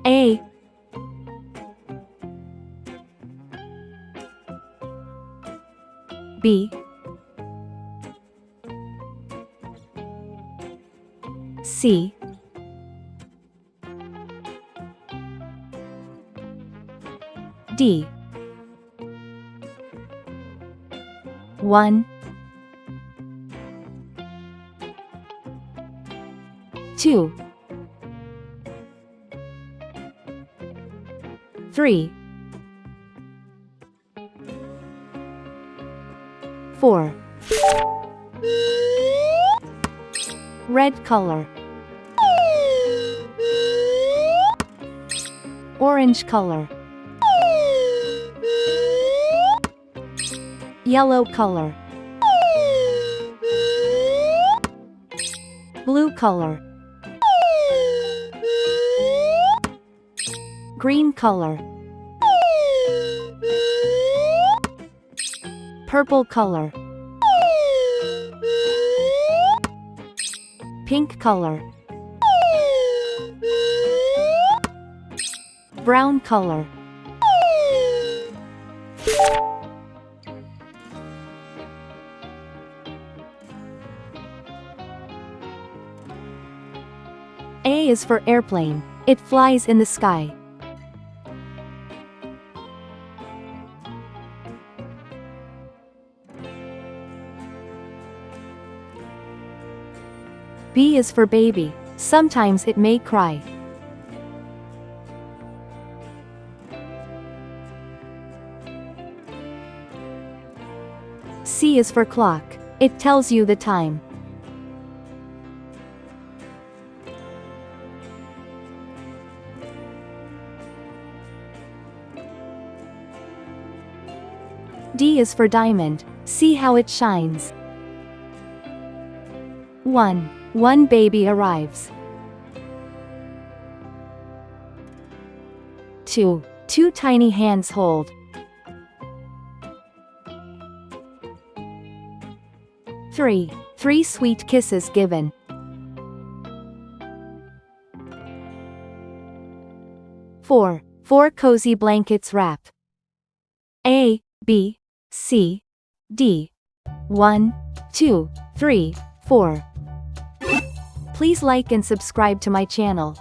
A, B, C, D. 1, 2, 3, 4. Red color. Orange color. Yellow color. Blue color. Green color. Purple color. Pink color. Brown color. A is for airplane. It flies in the sky. B is for baby. Sometimes it may cry. C is for clock. It tells you the time. D is for diamond. See how it shines. 1. One baby arrives. 2. Two tiny hands hold. 3. Three sweet kisses given. 4. Four cozy blankets wrap. A, B, C, D. 1, 2, 3, 4. Please like and subscribe to my channel.